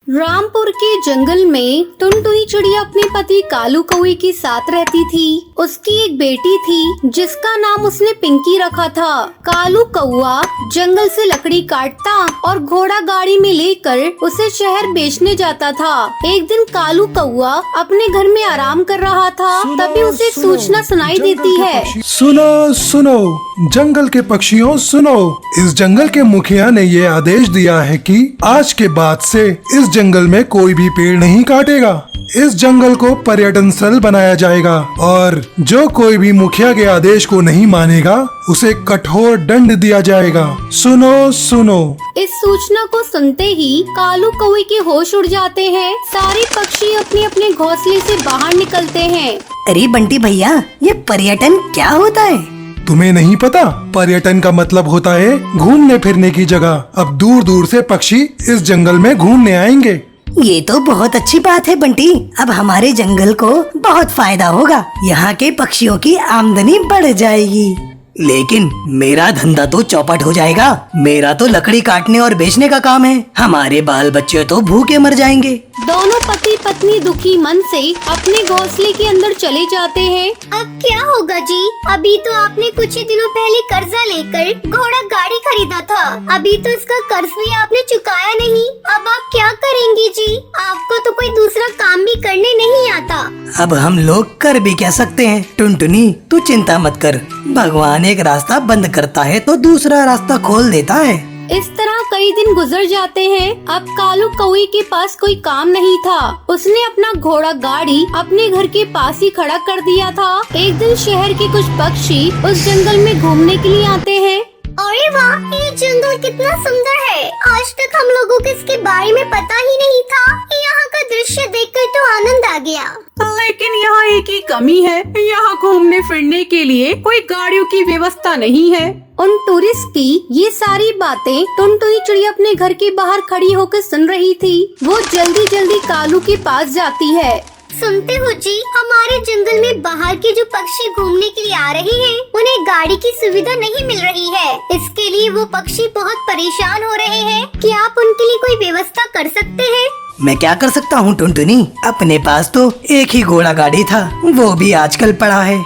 रामपुर के जंगल में टुनटुनी चिड़िया अपने पति कालू कौवे के साथ रहती थी। उसकी एक बेटी थी जिसका नाम उसने पिंकी रखा था। कालू कौवा जंगल से लकड़ी काटता और घोड़ा गाड़ी में लेकर उसे शहर बेचने जाता था। एक दिन कालू कौवा अपने घर में आराम कर रहा था, तभी उसे एक सूचना सुनाई देती है। सुनो सुनो जंगल के पक्षियों सुनो, इस जंगल के मुखिया ने ये आदेश दिया है कि आज के बाद से इस जंगल में कोई भी पेड़ नहीं काटेगा। इस जंगल को पर्यटन स्थल बनाया जाएगा और जो कोई भी मुखिया के आदेश को नहीं मानेगा उसे कठोर दंड दिया जाएगा। सुनो सुनो। इस सूचना को सुनते ही कालू कौवे के होश उड़ जाते हैं। सारे पक्षी अपने अपने घोंसले से बाहर निकलते हैं। अरे बंटी भैया, ये पर्यटन क्या होता है? तुम्हें नहीं पता? पर्यटन का मतलब होता है घूमने फिरने की जगह। अब दूर दूर से पक्षी इस जंगल में घूमने आएंगे। ये तो बहुत अच्छी बात है बंटी। अब हमारे जंगल को बहुत फायदा होगा। यहाँ के पक्षियों की आमदनी बढ़ जाएगी। लेकिन मेरा धंधा तो चौपट हो जाएगा। मेरा तो लकड़ी काटने और बेचने का काम है। हमारे बाल बच्चे तो भूखे मर जाएंगे। दोनों पति पत्नी दुखी मन से अपने घोंसले के अंदर चले जाते हैं। अब क्या होगा जी? अभी तो आपने कुछ ही दिनों पहले कर्जा लेकर घोड़ा गाड़ी खरीदा था। अभी तो इसका कर्ज भी आपने चुकाया नहीं। अब आप क्या करेंगे जी? आपको तो कोई दूसरा काम भी करने नहीं आता। अब हम लोग कर भी क्या सकते हैं? टुनटुनी तू चिंता मत कर, भगवान एक रास्ता बंद करता है तो दूसरा रास्ता खोल देता है। इस तरह कई दिन गुजर जाते हैं। अब कालू कौवे के पास कोई काम नहीं था। उसने अपना घोड़ा गाड़ी अपने घर के पास ही खड़ा कर दिया था। एक दिन शहर के कुछ पक्षी उस जंगल में घूमने के लिए आते हैं। अरे वाह, ये जंगल कितना सुंदर है। आज तक हम लोगों को इसके बारे में पता ही नहीं था। यहाँ का दृश्य देखकर तो आनंद आ गया। लेकिन यहाँ एक ही कमी है, यहाँ घूमने फिरने के लिए कोई गाड़ियों की व्यवस्था नहीं है। उन टूरिस्ट की ये सारी बातें टुनटुनी चिड़िया अपने घर के बाहर खड़ी होकर सुन रही थी। वो जल्दी जल्दी कालू के पास जाती है। सुनते हो जी, हमारे जंगल में बाहर के जो पक्षी घूमने के लिए आ रहे हैं, उन्हें गाड़ी की सुविधा नहीं मिल रही है। इसके लिए वो पक्षी बहुत परेशान हो रहे हैं। क्या आप उनके लिए कोई व्यवस्था कर सकते हैं? मैं क्या कर सकता हूँ टुनटुनी? अपने पास तो एक ही घोड़ा गाड़ी था, वो भी आजकल पड़ा है।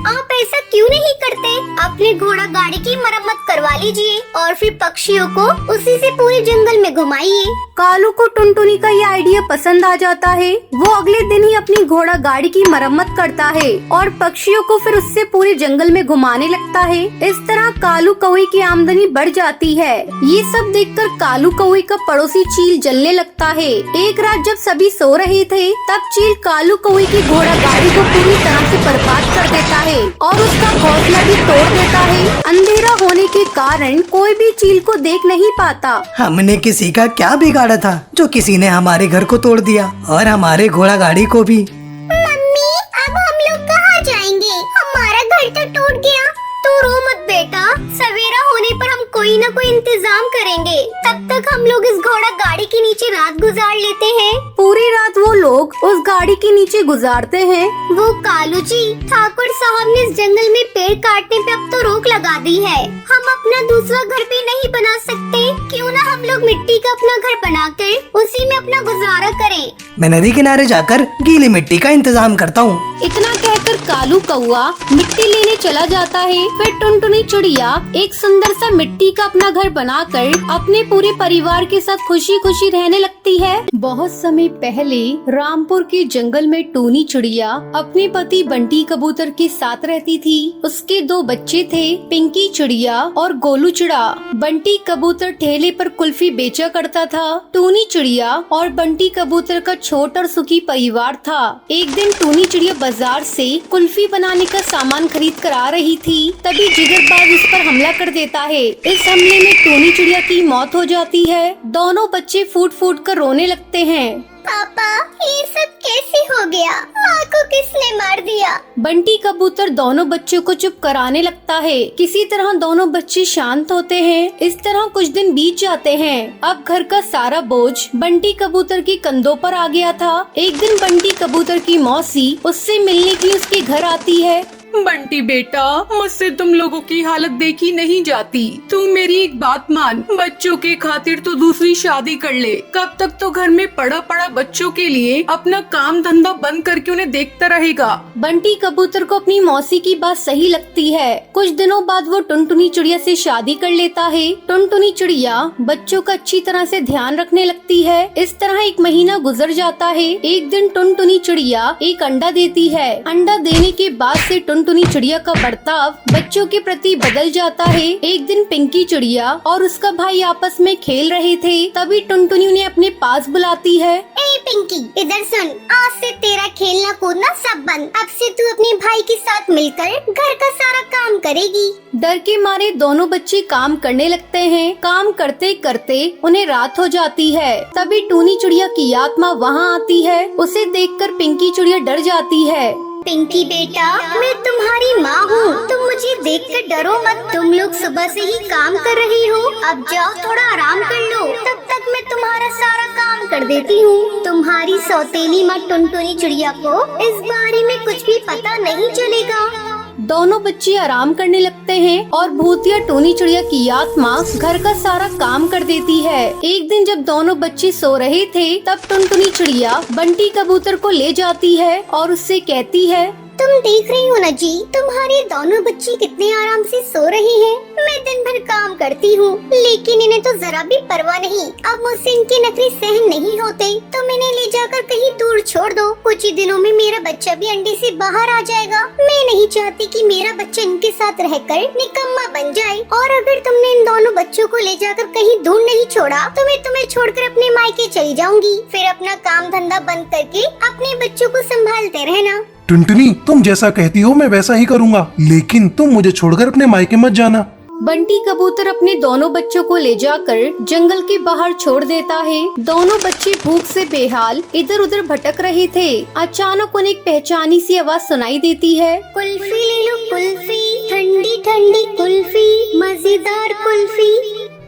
आप ऐसा क्यों नहीं करते? अपने घोड़ा गाड़ी की मरम्मत करवा लीजिए और फिर पक्षियों को उसी से पूरे जंगल में घुमाइए। कालू को टुनटुनी का ये आइडिया पसंद आ जाता है। वो अगले दिन ही अपनी घोड़ा गाड़ी की मरम्मत करता है और पक्षियों को फिर उससे पूरे जंगल में घुमाने लगता है। इस तरह कालू कौवे की आमदनी बढ़ जाती है। ये सब देखकर कालू कौवे का पड़ोसी चील जलने लगता है। एक रात जब सभी सो रहे थे, तब चील कालू कौवे की घोड़ा गाड़ी को पूरी तरह से बर्बाद कर देता है और उसका घोंसला भी तोड़ देता है। अंधेरा होने के कारण कोई भी चील को देख नहीं पाता। हमने किसी का क्या बिगाड़ा था जो किसी ने हमारे घर को तोड़ दिया और हमारे घोड़ा गाड़ी को भी। मम्मी, अब हम लोग कहाँ जाएंगे? हमारा घर तो टूट गया। तू रो मत बेटा, सवेरा होने पर हम कोई न कोई इंतजाम करेंगे। तब तक हम लोग इस घोड़ा गाड़ी के नीचे रात गुजार लेते हैं। पूरी रात वो लोग उस गाड़ी के नीचे गुजारते हैं। वो कालू जी, ठाकुर साहब ने इस जंगल में पेड़ काटने पे अब तो रोक लगा दी है। हम अपना दूसरा घर भी नहीं बना सकते। क्यों ना हम लोग मिट्टी का अपना घर बनाकर उसी में अपना गुजारा करें। मैं नदी किनारे जाकर गीली मिट्टी का इंतजाम करता हूँ। इतना कहकर कालू कौवा मिट्टी लेने चला जाता है। फिर टुनटुनी चिड़िया एक सुंदर सा मिट्टी का अपना घर बनाकर अपने पूरे परिवार के साथ खुशी खुशी रहने लगती है। बहुत समय पहले रामपुर के जंगल में टूनी चिड़िया अपने पति बंटी कबूतर के साथ रहती थी। उसके दो बच्चे थे, पिंकी चिड़िया और गोलू चिड़ा। बंटी कबूतर ठेले पर कुल्फी बेचा करता था। टूनी चिड़िया और बंटी कबूतर का छोटा और सुखी परिवार था। एक दिन टूनी चिड़िया बाजार से कुल्फी बनाने का सामान खरीद कर आ रही थी, तभी जिगरबाज उस पर हमला कर देता है। इस हमले में टूनी चिड़िया की मौत हो जाती है। दोनों बच्चे फूट फूट कर रोने लगते हैं। पापा, ये सब कैसे हो गया? माँ को किसने मार दिया? बंटी कबूतर दोनों बच्चों को चुप कराने लगता है। किसी तरह दोनों बच्चे शांत होते हैं। इस तरह कुछ दिन बीत जाते हैं। अब घर का सारा बोझ बंटी कबूतर के कंधों पर आ गया था। एक दिन बंटी कबूतर की मौसी उससे मिलने के लिए उसके घर आती है। बंटी बेटा, मुझसे तुम लोगों की हालत देखी नहीं जाती। तू मेरी एक बात मान, बच्चों के खातिर तो दूसरी शादी कर ले। कब तक तो घर में पड़ा पड़ा बच्चों के लिए अपना काम धंधा बंद करके उन्हें देखता रहेगा। बंटी कबूतर को अपनी मौसी की बात सही लगती है। कुछ दिनों बाद वो टुनटुनी चिड़िया से शादी कर लेता है। टुनटुनी चिड़िया बच्चों का अच्छी तरह से ध्यान रखने लगती है। इस तरह एक महीना गुजर जाता है। एक दिन टुनटुनी चिड़िया एक अंडा देती है। अंडा देने के बाद से टुनटुनी चिड़िया का बर्ताव बच्चों के प्रति बदल जाता है। एक दिन पिंकी चिड़िया और उसका भाई आपस में खेल रहे थे, तभी टुनटुनी उन्हें अपने पास बुलाती है। ए पिंकी, इधर सुन, आज से तेरा खेलना कूदना सब बंद। अब से तू अपने भाई के साथ मिलकर घर का सारा काम करेगी। डर के मारे दोनों बच्चे काम करने लगते हैं। काम करते करते उन्हें रात हो जाती है। तभी टूनी चिड़िया की आत्मा वहाँ आती है। उसे देखकर पिंकी चिड़िया डर जाती है। पिंकी बेटा, मैं तुम्हारी माँ हूँ, तुम मुझे देखकर डरो मत। तुम लोग सुबह से ही काम कर रही हो, अब जाओ थोड़ा आराम कर लो, तब तक मैं तुम्हारा सारा काम कर देती हूँ। तुम्हारी सौतेली माँ टुनटुनी चिड़िया को इस बारे में कुछ भी पता नहीं चलेगा। दोनों बच्चे आराम करने लगते हैं और भूतिया टूनी चिड़िया की आत्मा घर का सारा काम कर देती है। एक दिन जब दोनों बच्चे सो रहे थे, तब टुनटुनी चिड़िया बंटी कबूतर को ले जाती है और उससे कहती है, तुम देख रही हो ना जी, तुम्हारे दोनों बच्चे कितने आराम से सो रहे हैं। मैं दिन भर काम करती हूँ, लेकिन इन्हें तो जरा भी परवाह नहीं। अब मुझसे इनके नखरे सहन नहीं होते, तुम इन्हें ले जाकर कहीं दूर छोड़ दो। कुछ ही दिनों में मेरा बच्चा भी अंडे से बाहर आ जाएगा। मैं नहीं चाहती कि मेरा बच्चा इनके साथ रहकर निकम्मा बन जाए। और अगर तुमने इन दोनों बच्चों को ले जाकर कहीं दूर नहीं छोड़ा, तो मैं तुम्हें छोड़कर अपने मायके चली जाऊंगी। फिर अपना काम धंधा बंद करके अपने बच्चों को संभालते रहना। टुनटुनी, तुम जैसा कहती हो मैं वैसा ही करूँगा, लेकिन तुम मुझे छोड़कर अपने मायके मत जाना। बंटी कबूतर अपने दोनों बच्चों को ले जाकर जंगल के बाहर छोड़ देता है। दोनों बच्चे भूख से बेहाल इधर उधर भटक रहे थे। अचानक उन्हें एक पहचानी सी आवाज सुनाई देती है। कुल्फी ले लो कुल्फी, ठंडी ठंडी कुल्फी, मजेदार कुल्फी।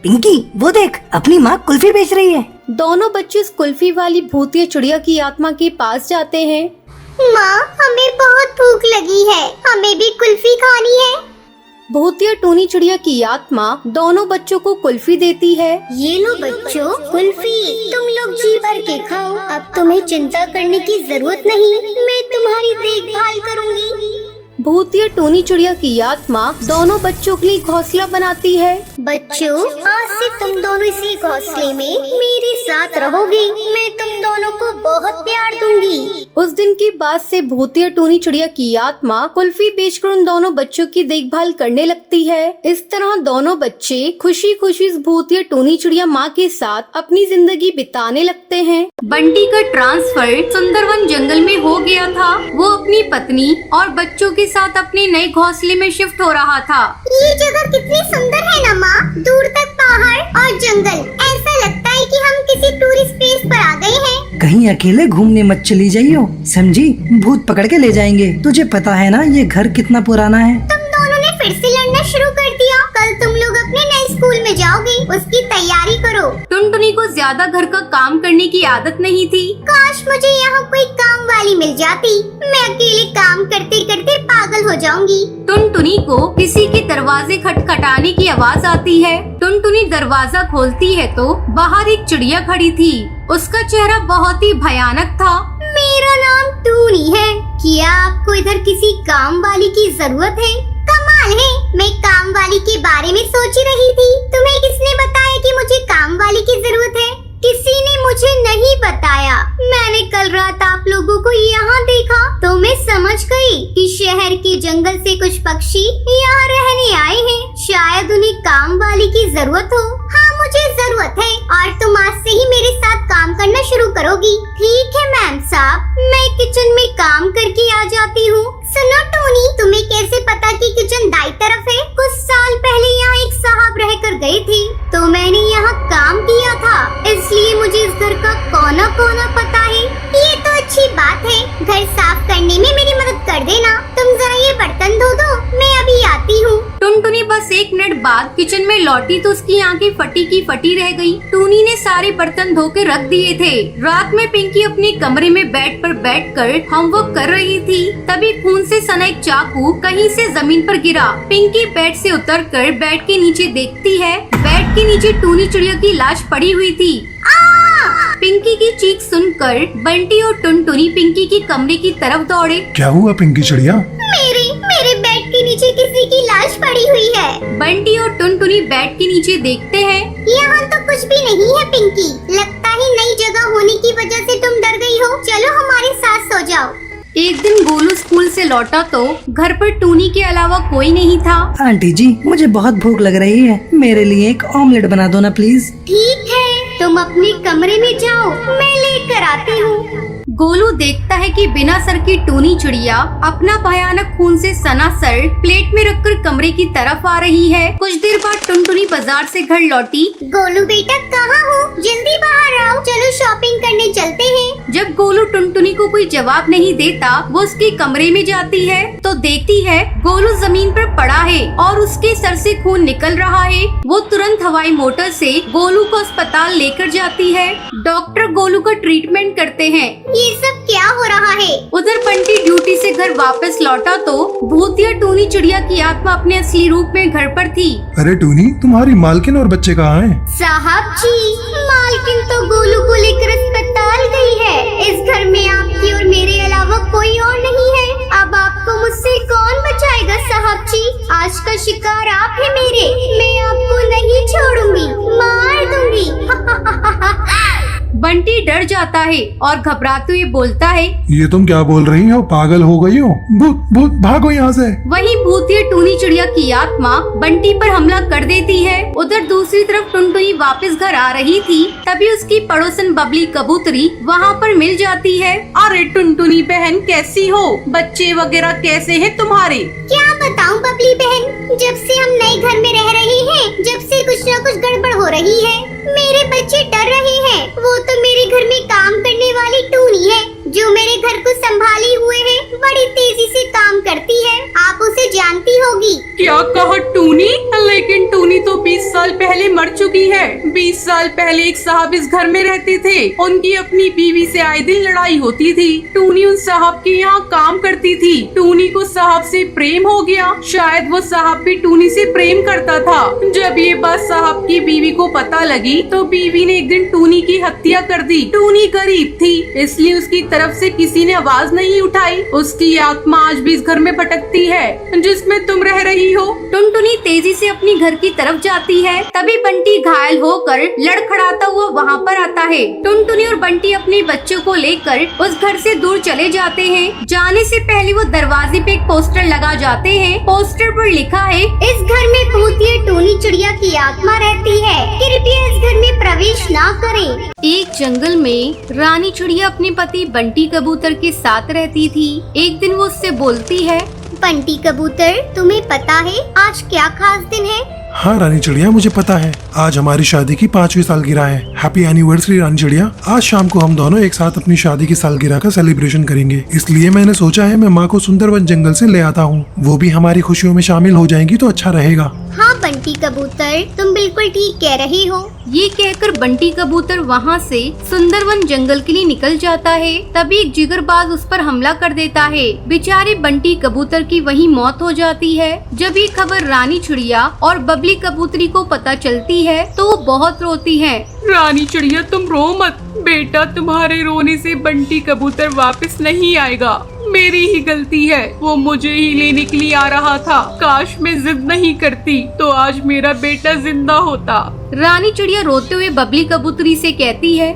पिंकी, वो देख, अपनी माँ कुल्फी बेच रही है। दोनों बच्चे उस कुल्फी वाली भूतिया चिड़िया की आत्मा के पास जाते हैं। माँ, हमें बहुत भूख लगी है, हमें भी कुल्फी खानी है। भूतिया टूनी चिड़िया की आत्मा दोनों बच्चों को कुल्फी देती है। ये लो बच्चों, कुल्फी, तुम लोग जी भर के खाओ। अब तुम्हें चिंता करने की जरूरत नहीं, मैं तुम्हारी देखभाल करूँगी। भूतिया टूनी चिड़िया की आत्मा दोनों बच्चों के लिए घोंसला बनाती है। बच्चों, आज से तुम दोनों इसी घोंसले में मेरे साथ रहोगे। मैं तुम दोनों को बहुत प्यार दूंगी। उस दिन के बाद से भूतिया टूनी चिड़िया की आत्मा कुल्फी बेचकर उन दोनों बच्चों की देखभाल करने लगती है। इस तरह दोनों बच्चे खुशी खुशी इस भूतिया टूनी चिड़िया माँ के साथ अपनी जिंदगी बिताने लगते हैं। बंटी का ट्रांसफर सुंदरवन जंगल में हो गया था। वो अपनी पत्नी और बच्चों के साथ अपने नए घोंसले में शिफ्ट हो रहा था। ये जगह कितनी सुंदर है ना माँ, दूर तक पहाड़ और जंगल। ऐसा लगता है कि हम किसी टूरिस्ट प्लेस पर आ गए हैं। कहीं अकेले घूमने मत चली जाइयो, समझी? भूत पकड़ के ले जाएंगे। तुझे पता है ना ये घर कितना पुराना है। तुम दोनों ने फिर से लड़ना शुरू कर दिया। कल तुम लोग अपने नए स्कूल में जाओगे, उसकी तैयारी करो। टुनटुनी को ज्यादा घर का काम करने की आदत नहीं थी। काश मुझे यहाँ कोई काम वाली मिल जाती, मैं अकेले काम करते करते पागल हो जाऊंगी। टुनटुनी को किसी के दरवाजे खटखटाने की आवाज आती है। टुनटुनी दरवाजा खोलती है तो बाहर एक चिड़िया खड़ी थी। उसका चेहरा बहुत ही भयानक था। मेरा नाम टूनी है, क्या आपको इधर किसी काम वाली की जरूरत है? कमाल है, मैं काम वाली के बारे में सोच रही थी। तुम्हें किसने बताया कि मुझे काम वाली की जरूरत है? किसी ने मुझे नहीं बताया। मैंने कल रात आप लोगों को यहाँ देखा तो मैं समझ गई कि शहर के जंगल से कुछ पक्षी यहाँ रहने आए हैं। शायद उन्हें काम वाली की जरूरत हो। हाँ, मुझे जरूरत है और तुम आज से ही मेरे साथ काम करना शुरू करोगी। ठीक है मैम साहब, मैं किचन में काम करके आ जाती हूँ। सुनो टोनी, तुम्हें कैसे पता कि किचन दाई तरफ है? कुछ साल पहले यहाँ एक साहब रहकर गए थे तो मैंने यहाँ काम किया था, इसलिए मुझे इस घर का कोना कोना पता है। ये तो अच्छी बात है, घर साफ करने में मेरी मदद कर देना। तुम जरा ये बर्तन धो दो, मैं अभी आती हूँ। टुनटुनी बस 1 मिनट बाद किचन में लौटी तो उसकी आंखें फटी की फटी रह गई। टूनी ने सारे बर्तन धो के रख दिए थे। रात में पिंकी अपने कमरे में बेड पर बैठकर होमवर्क कर रही थी। तभी खून से सना एक चाकू कहीं से जमीन पर गिरा। पिंकी बेड से उतरकर बेड के नीचे देखती है। बेड के नीचे टूनी चिड़िया की लाश पड़ी हुई थी। पिंकी की चीख सुनकर बंटी और टुनटुनी पिंकी के कमरे की तरफ दौड़े। क्या हुआ पिंकी चिड़िया? मेरे बेड के नीचे किसी की लाश पड़ी हुई है। बंटी और टुनटुनी बेड के नीचे देखते हैं। यहाँ तो कुछ भी नहीं है पिंकी, लगता है नई जगह होने की वजह से तुम डर गई हो। चलो हमारे साथ सो जाओ। एक दिन गोलू स्कूल से लौटा तो घर पर टूनी के अलावा कोई नहीं था। आंटी जी, मुझे बहुत भूख लग रही है, मेरे लिए एक ऑमलेट बना दो ना प्लीज। ठीक है, तुम अपने कमरे में जाओ, मैं लेकर आती हूँ। गोलू देखता है कि बिना सर की टूनी चिड़िया अपना भयानक खून से सना सर प्लेट में रखकर कमरे की तरफ आ रही है। कुछ देर बाद टुनटुनी बाजार से घर लौटी। गोलू बेटा कहाँ हो? जल्दी बाहर आओ, चलो शॉपिंग करने चलते हैं। जब गोलू टुनटुनी को कोई जवाब नहीं देता, वो उसके कमरे में जाती है तो देखती है गोलू जमीन पर पड़ा है और उसके सर से खून निकल रहा है। वो तुरंत हवाई मोटर से गोलू को अस्पताल लेकर जाती है। डॉक्टर गोलू का ट्रीटमेंट करते हैं। ये सब क्या हो रहा है? उधर बंटी ड्यूटी से घर वापस लौटा तो भूतिया टूनी चिड़िया की आत्मा अपने असली रूप में घर पर थी। अरे टूनी, तुम्हारी मालकिन और बच्चे कहाँ हैं? साहब जी, मालकिन तो गोलू को लेकर अस्पताल गई है। इस घर में आपकी और मेरे अलावा कोई और नहीं है। अब आपको मुझसे कौन बचाएगा साहब जी? आज का शिकार आप है मेरे, मैं आपको नहीं छोड़ूंगी, मार दूंगी। बंटी डर जाता है और घबराते हुए बोलता है, ये तुम क्या बोल रही हो? पागल हो गई हो? भूत भूत, भागो यहाँ से। वहीं भूतिया टूनी चिड़िया की आत्मा बंटी पर हमला कर देती है। उधर दूसरी तरफ टुनटुनी वापस घर आ रही थी। तभी उसकी पड़ोसन बबली कबूतरी वहाँ पर मिल जाती है। अरे टुनटुनी बहन, कैसी हो? बच्चे वगैरह कैसे हैं तुम्हारे? क्या बताऊं बबली बहन, जब से हम नए घर में रह रहे हैं, जब से कुछ न कुछ गड़बड़ हो रही है। मेरे बच्चे डर रहे हैं। वो तो मेरे घर में काम करने वाली टूनी है, जो मेरे घर को संभाली हुए है, बड़ी तेजी से काम करती है। आप उसे जानती होगी। क्या कहा टूनी? लेकिन टूनी तो 20 साल पहले मर चुकी है। 20 साल पहले एक साहब इस घर में रहते थे। उनकी अपनी बीवी से आए दिन लड़ाई होती थी। टूनी उन साहब के यहाँ काम करती थी। टूनी को साहब से प्रेम हो गया। शायद वो साहब भी टूनी से प्रेम करता था। जब ये बात साहब की बीवी को पता लगी तो बीवी ने एक दिन टूनी की हत्या कर दी। टूनी गरीब थी, इसलिए उसकी तरफ से किसी ने आवाज नहीं उठाई। उसकी आत्मा आज भी इस घर में भटकती है जिसमें तुम रह रही हो। टुनटुनी तेजी से अपनी घर की तरफ जाती है। तभी बंटी घायल होकर लड़खड़ाता हुआ वहाँ पर आता है। टुनटुनी और बंटी अपने बच्चों को लेकर उस घर से दूर चले जाते हैं। जाने से पहले वो दरवाजे पे एक पोस्टर लगा जाते हैं। पोस्टर पर लिखा है, इस घर में भूतिया टूनी चिड़िया की आत्मा रहती है, कृपया इस घर में प्रवेश ना करें। एक जंगल में रानी चिड़िया अपने पति बंटी कबूतर के साथ रहती थी। एक दिन वो उससे बोलती है, बंटी कबूतर, तुम्हें पता है आज क्या खास दिन है? हाँ रानी चिड़िया, मुझे पता है। आज हमारी शादी की 5वीं सालगिरह है। हैप्पी एनिवर्सरी रानी चिड़िया। आज शाम को हम दोनों एक साथ अपनी शादी की सालगिरह का सेलिब्रेशन करेंगे। इसलिए मैंने सोचा है मैं माँ को सुंदरवन जंगल से ले आता हूँ। वो भी हमारी खुशियों में शामिल हो जाएंगी तो अच्छा रहेगा। हाँ बंटी कबूतर, तुम बिल्कुल ठीक कह रही हो। ये कहकर बंटी कबूतर वहाँ से सुंदरवन जंगल के लिए निकल जाता है। तभी एक जिगरबाज उस पर हमला कर देता है। बेचारे बंटी कबूतर की वहीं मौत हो जाती है। जब ये खबर रानी चिड़िया और बबली कबूतरी को पता चलती है तो वो बहुत रोती है। रानी चिड़िया तुम रो मत बेटा, तुम्हारे रोने से बंटी कबूतर वापस नहीं आएगा। मेरी ही गलती है, वो मुझे ही लेने के लिए आ रहा था। काश मैं जिद नहीं करती तो आज मेरा बेटा जिंदा होता। रानी चिड़िया रोते हुए बबली कबूतरी से कहती है,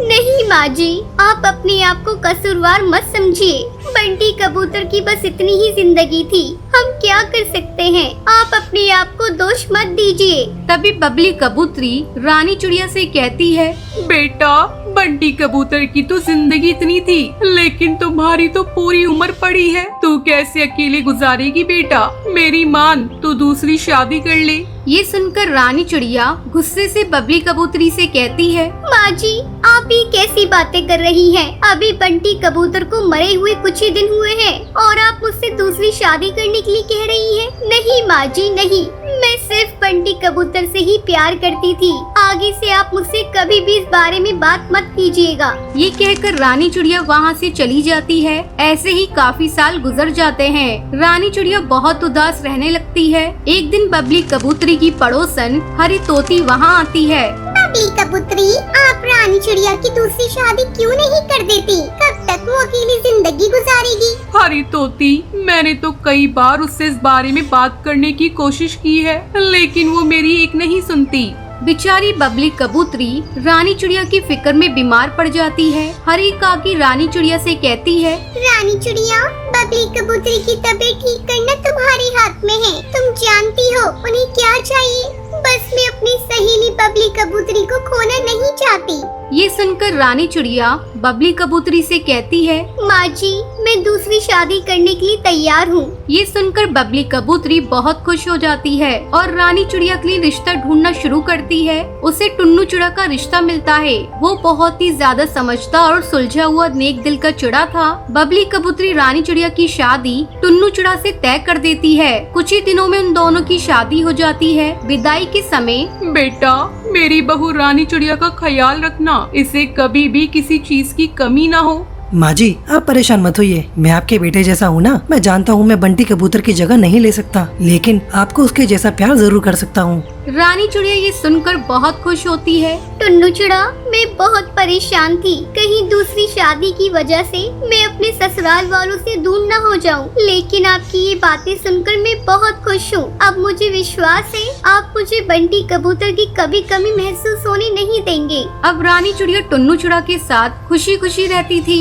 नहीं माँ जी, आप अपने आप को कसूरवार मत समझिए। बंटी कबूतर की बस इतनी ही जिंदगी थी, हम क्या कर सकते हैं। आप अपने आप को दोष मत दीजिए। तभी बबली कबूतरी रानी चिड़िया से कहती है, बेटा बंटी कबूतर की तो जिंदगी इतनी थी, लेकिन तुम्हारी तो पूरी उम्र पड़ी है। तू कैसे अकेले गुजारेगी बेटा? मेरी मान, तू दूसरी शादी कर ले। ये सुनकर रानी चिड़िया गुस्से से बबली कबूतरी से कहती है, माँ जी, आप ही कैसी बातें कर रही हैं? अभी बंटी कबूतर को मरे हुए कुछ ही दिन हुए हैं और आप मुझसे दूसरी शादी करने के लिए कह रही हैं? नहीं माँ जी नहीं, मैं सिर्फ बंटी कबूतर से ही प्यार करती थी। आगे से आप मुझसे कभी भी इस बारे में बात मत कीजिएगा। ये कहकर रानी चिड़िया वहाँ से चली जाती है। ऐसे ही काफी साल गुजर जाते हैं। रानी चिड़िया बहुत उदास रहने लगती है। एक दिन बबली कबूतरी की पड़ोसन हरी तोती वहाँ आती है। बबली कबूतरी, आप रानी चिड़िया की दूसरी शादी क्यों नहीं कर देती? कब तक वो अकेली जिंदगी गुजारेगी? हरी तोती, मैंने तो कई बार उससे इस बारे में बात करने की कोशिश की है, लेकिन वो मेरी एक नहीं सुनती। बेचारी बबली कबूतरी रानी चिड़िया की फिक्र में बीमार पड़ जाती है। हरी काकी रानी चिड़िया से कहती है, रानी चिड़िया, बबली कबूतरी की तबीयत ठीक करना तुम्हारे हाथ में है। तुम जानती हो उन्हें क्या चाहिए। बस मैं अपनी सहेली बबली कबूतरी को खोना नहीं चाहती। ये सुनकर रानी चिड़िया बबली कबूतरी से कहती है, माँ जी, मैं दूसरी शादी करने के लिए तैयार हूँ। ये सुनकर बबली कबूतरी बहुत खुश हो जाती है और रानी चिड़िया के लिए रिश्ता ढूंढना शुरू करती है। उसे टुन्नू चिड़ा का रिश्ता मिलता है। वो बहुत ही ज्यादा समझदार और सुलझा हुआ नेक दिल का चिड़ा था। बबली कबूतरी रानी चिड़िया की शादी टुन्नू चिड़ा से तय कर देती है। कुछ ही दिनों में उन दोनों की शादी हो जाती है। विदाई के समय, बेटा, मेरी बहू रानी चिड़िया का ख्याल रखना, इसे कभी भी किसी चीज की कमी ना हो। माँ जी, आप परेशान मत होइए। मैं आपके बेटे जैसा हूँ ना। मैं जानता हूँ मैं बंटी कबूतर की जगह नहीं ले सकता, लेकिन आपको उसके जैसा प्यार जरूर कर सकता हूँ। रानी चिड़िया ये सुनकर बहुत खुश होती है। टुन्नू चिड़ा, मैं बहुत परेशान थी, कहीं दूसरी शादी की वजह से मैं अपने ससुराल वालों से दूर न हो जाऊं। लेकिन आपकी ये बातें सुनकर मैं बहुत खुश हूँ। अब मुझे विश्वास है आप मुझे बंटी कबूतर की कभी कमी महसूस होने नहीं देंगे। अब रानी चिड़िया टुन्नू चिड़ा के साथ खुशी खुशी रहती थी।